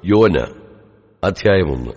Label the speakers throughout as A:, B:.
A: യോന അധ്യായം 1.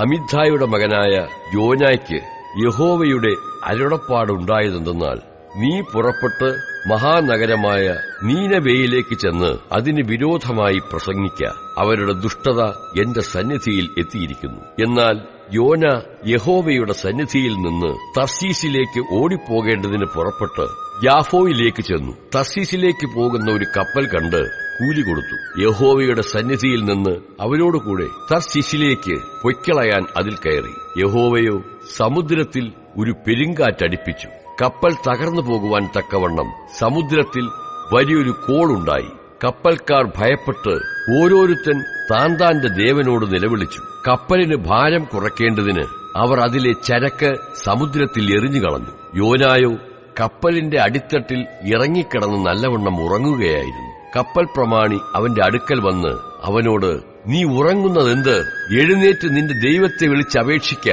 A: അമിത്ഥായുടെ മകനായ യോനായ്ക്ക് യഹോവയുടെ അരുളപ്പാടുണ്ടായതെന്തെന്നാൽ, നീ പുറപ്പെട്ട് മഹാനഗരമായ നീനവേയിലേക്ക് ചെന്ന് അതിന് വിരോധമായി പ്രസംഗിക്ക. അവരുടെ ദുഷ്ടത എന്റെ സന്നിധിയിൽ എത്തിയിരിക്കുന്നു. എന്നാൽ യോന യഹോവയുടെ സന്നിധിയിൽ നിന്ന് തർശീശിലേക്ക് ഓടിപ്പോകേണ്ടതിന് പുറപ്പെട്ട് യാഫോയിലേക്ക് ചെന്നു. തർശീശിലേക്ക് പോകുന്ന ഒരു കപ്പൽ കണ്ട് കൂലി കൊടുത്തു. യഹോവയുടെ സന്നിധിയിൽ നിന്ന് അവരോടുകൂടെ തർശീശിലേക്ക് പൊയ്ക്കളയാൻ അതിൽ കയറി. യഹോവയോ സമുദ്രത്തിൽ ഒരു പെരുങ്കാറ്റടിപ്പിച്ചു. കപ്പൽ തകർന്നു പോകുവാൻ തക്കവണ്ണം സമുദ്രത്തിൽ വലിയൊരു കോളുണ്ടായി. കപ്പൽക്കാർ ഭയപ്പെട്ട് ഓരോരുത്തൻ താന്താന്റെ ദേവനോട് നിലവിളിച്ചു. കപ്പലിന് ഭാരം കുറയ്ക്കേണ്ടതിന് അവർ അതിലെ ചരക്ക് സമുദ്രത്തിൽ എറിഞ്ഞുകളഞ്ഞു. യോനായോ കപ്പലിന്റെ അടിത്തട്ടിൽ ഇറങ്ങിക്കിടന്ന് നല്ലവണ്ണം ഉറങ്ങുകയായിരുന്നു. കപ്പൽ പ്രമാണി അവന്റെ അടുക്കൽ വന്ന് അവനോട്, നീ ഉറങ്ങുന്നതെന്ത്? എഴുന്നേറ്റ് നിന്റെ ദൈവത്തെ വിളിച്ചപേക്ഷിക്ക.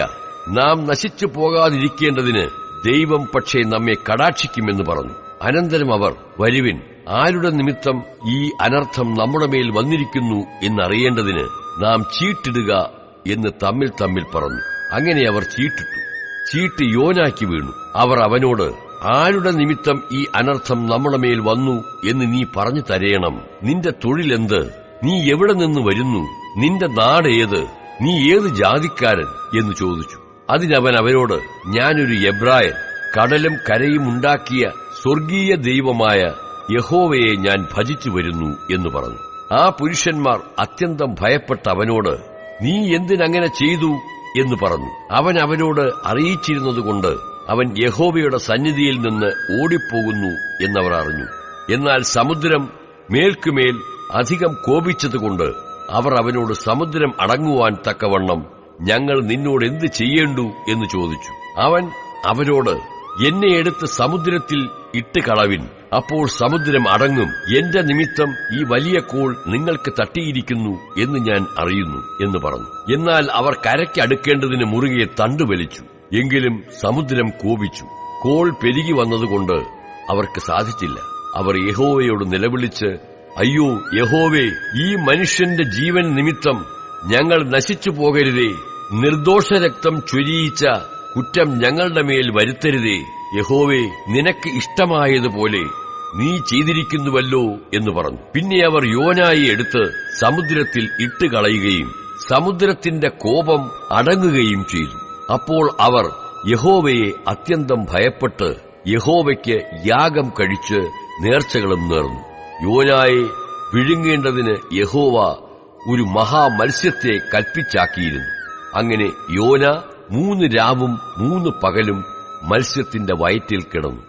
A: നാം നശിച്ചു പോകാതിരിക്കേണ്ടതിന് ദൈവം പക്ഷേ നമ്മെ കടാക്ഷിക്കുമെന്ന് പറഞ്ഞു. അനന്തരം അവർ, വരുവിൻ, ആരുടെ നിമിത്തം ഈ അനർത്ഥം നമ്മുടെ മേൽ വന്നിരിക്കുന്നു എന്നറിയേണ്ടതിന് നാം ചീട്ടിടുക എന്ന് തമ്മിൽ പറഞ്ഞു. അങ്ങനെ അവർ ചീട്ടിട്ടു. ചീട്ട് യോനായ്ക്ക് വീണു. അവർ അവനോട്, ആരുടെ നിമിത്തം ഈ അനർത്ഥം നമ്മുടെ മേൽ വന്നു എന്ന് നീ പറഞ്ഞു തരേണം. നിന്റെ തൊഴിലെന്ത്? നീ എവിടെ നിന്ന് വരുന്നു? നിന്റെ നാട് ഏത്? നീ ഏത് ജാതിക്കാരൻ എന്ന് ചോദിച്ചു. അതിനവൻ അവരോട്, ഞാനൊരു എബ്രായൻ, കടലും കരയും ഉണ്ടാക്കിയ സ്വർഗീയ ദൈവമായ യഹോവയെ ഞാൻ ഭജിച്ചു വരുന്നു എന്ന് പറഞ്ഞു. ആ പുരുഷന്മാർ അത്യന്തം ഭയപ്പെട്ട അവനോട്, നീ എന്തിനങ്ങനെ ചെയ്തു എന്ന് പറഞ്ഞു. അവൻ അവരോട് അറിയിച്ചിരുന്നതുകൊണ്ട് അവൻ യഹോവയുടെ സന്നിധിയിൽ നിന്ന് ഓടിപ്പോകുന്നു എന്നവർ അറിഞ്ഞു. എന്നാൽ സമുദ്രം മേൽക്കുമേൽ അധികം കോപിച്ചതുകൊണ്ട് അവർ അവനോട്, സമുദ്രം അടങ്ങുവാൻ തക്കവണ്ണം ഞങ്ങൾ നിന്നോട് എന്ത് ചെയ്യേണ്ടു എന്ന് ചോദിച്ചു. അവൻ അവരോട്, എന്നെ എടുത്ത് സമുദ്രത്തിൽ ഇട്ട് കളവിൻ, അപ്പോൾ സമുദ്രം അടങ്ങും. എന്റെ നിമിത്തം ഈ വലിയ കോൾ നിങ്ങൾക്ക് തട്ടിയിരിക്കുന്നു എന്ന് ഞാൻ അറിയുന്നു എന്ന് പറഞ്ഞു. എന്നാൽ അവർ കരയ്ക്ക് അടുക്കേണ്ടതിന് മുറുകെ തണ്ടുവലിച്ചു. എങ്കിലും സമുദ്രം കോപിച്ചു. കോൾ പെരുകി വന്നതുകൊണ്ട് അവർക്ക് സാധിച്ചില്ല. അവർ യഹോവയോട് നിലവിളിച്ച്, അയ്യോ യഹോവേ, ഈ മനുഷ്യന്റെ ജീവൻ നിമിത്തം ഞങ്ങൾ നശിച്ചു പോകരുതേ. നിർദോഷരക്തം ചൊരിയിച്ച കുറ്റം ഞങ്ങളുടെ മേൽ വരുത്തരുതേ. യഹോവേ, നിനക്ക് ഇഷ്ടമായതുപോലെ നീ ചെയ്തിരിക്കുന്നുവല്ലോ എന്ന് പറഞ്ഞു. പിന്നെ അവർ യോനായെ എടുത്ത് സമുദ്രത്തിൽ ഇട്ടുകളയുകയും സമുദ്രത്തിന്റെ കോപം അടങ്ങുകയും ചെയ്തു. അപ്പോൾ അവർ യഹോവയെ അത്യന്തം ഭയപ്പെട്ട് യഹോവയ്ക്ക് യാഗം കഴിച്ച് നേർച്ചകളും നേർന്നു. യോനായെ വിഴുങ്ങേണ്ടതിന് യഹോവ ഒരു മഹാമത്സ്യത്തെ കൽപ്പിച്ചാക്കിയിരുന്നു. അങ്ങനെ യോന 3 രാവും 3 പകലും മത്സ്യത്തിന്റെ വയറ്റിൽ കിടന്നു.